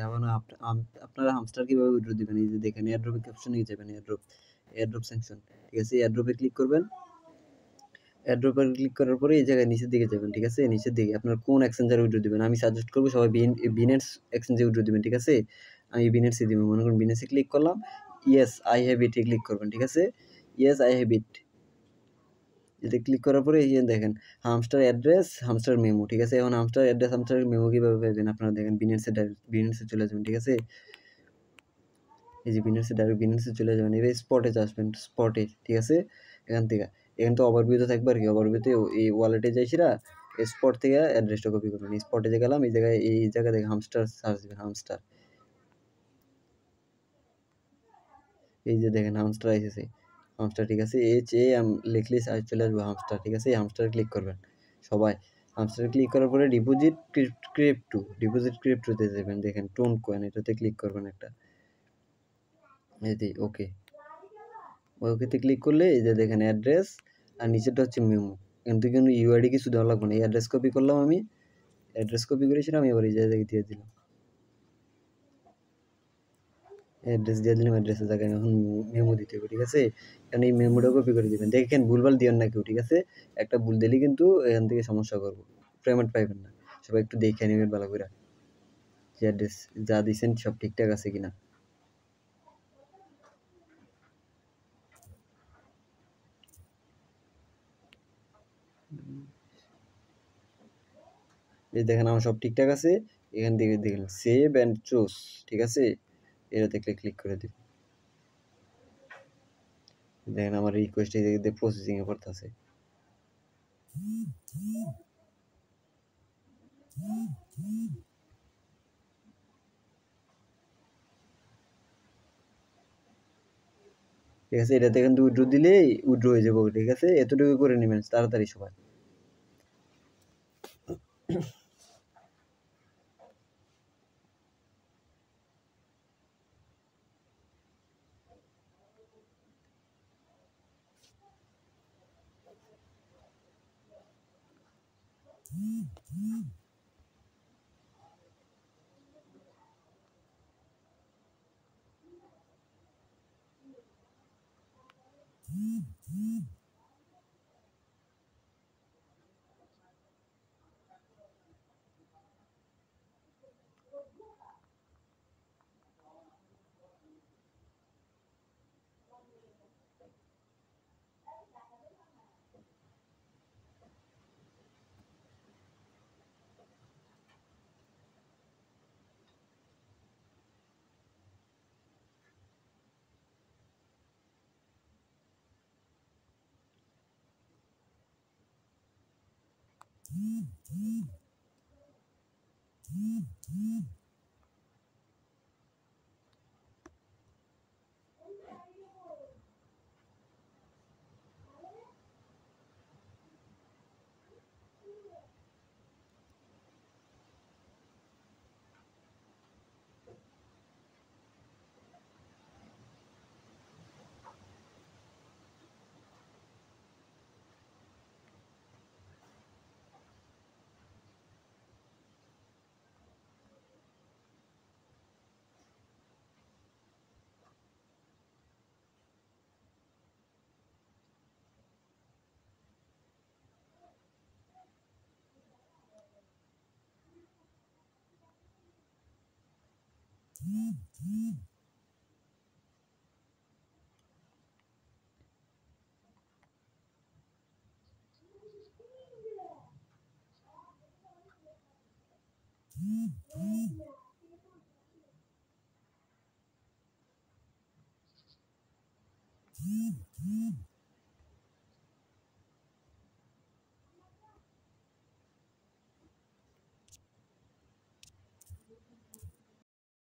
এখন আপনারা হামস্টার কিভাবে উইথড্র দিবেন? এই যে দেখেন এয়ারড্রপ অপশনে যাবেন, এয়ারড্রপ স্যাংশন। ঠিক আছে? এয়ারড্রপে ক্লিক করবেন। এয়ারড্রপে ক্লিক করার পরে এই জায়গায় নিচের দিকে যাবেন। ঠিক আছে? নিচের দিকে আপনার কোন এক্সচেঞ্জারে উইথড্র দিবেন? আমি সাজেস্ট করব সবাই বিনেন্স এক্সচেঞ্জে উইথড্র দিবেন। ঠিক আছে? আমি বিনেন্সে দিব। মনে করুন বিনেন্সে ক্লিক করলাম। Yes I have it A click করবেন। ঠিক আছে? Yes I have it. এটা ক্লিক করার পরে এই যে দেখেন হামস্টার অ্যাড্রেস, হামস্টার মেমো। ঠিক আছে? এখন হামস্টার অ্যাড্রেস, হামস্টার মেমো কিভাবে পাবেন? আপনারা দেখেন বিনেন্সে চলে যাবেন। ঠিক আছে? এই যে ডাইরেক্ট বিনেন্সে চলে যাবেন। এবার স্পটে আসবেন, স্পটে। ঠিক আছে? এখান থেকে ওভারভিউতে থাকবে আর কি। ওভারভিউতে এই ওয়ালেটে যাইছিরা স্পট থেকে অ্যাড্রেসটা কপি করবেন। স্পটে যে গেলাম এই জায়গায় দেখে হামস্টার সার্চ দিবেন, হামস্টার। এই যে দেখেন হামস্টার আইসেছে। হামস্টার। ঠিক আছে? লিখলে চলে আসবে হামস্টার। ঠিক আছে? এই হামস্টারে ক্লিক করবেন সবাই। হামস্টারে ক্লিক করার পরে ডিপোজিট ক্রিপ্টোতে যাবেন। দেখেন টোন কয়েন, এটাতে ক্লিক করবেন একটা। এই যে ওকে। ওকেতে ক্লিক করলে এই যে দেখেন অ্যাড্রেস আর নিচেরটা হচ্ছে মেমো। এখান থেকে কিন্তু ইউআইডি কিছু দেওয়া লাগবে না। এই অ্যাড্রেস কপি করলাম আমি। অ্যাড্রেস কপি করেছিলাম, এবার এই জায়গায় দিয়ে দিলাম। অ্যাড্রেস দিয়ে দিলাম, অ্যাড্রেসের জায়গায় এখন মেমো দিতে হবে। ঠিক আছে? কারণ এই মেমোটা কপি করে দিবেন। দেখেন ভুলভাল দিবেন না কেউ। ঠিক আছে? একটা ভুল দিলেই কিন্তু এখান থেকে সমস্যা করবো, পেমেন্ট পাইবেন না। সবাই একটু দেখে নেবেন ভালো করে যে অ্যাড্রেস যা দিয়েছেন সব ঠিকঠাক আছে কিনা। এই দেখেন আমার সব ঠিকঠাক আছে। এখান থেকে দেখলেন সেভ অ্যান্ড চুজ। ঠিক আছে? এটাতে ক্লিক করে দিন। দেখেন আমার রিকোয়েস্ট এই জায়গাতে প্রসেসিং এ পড়তেছে। ঠিক আছে? এটাতে কিন্তু উইথড্র দিলেই উইথড্র হয়ে যাবে। ঠিক আছে? এতটুকু করে নেবেন তাড়াতাড়ি সবাই।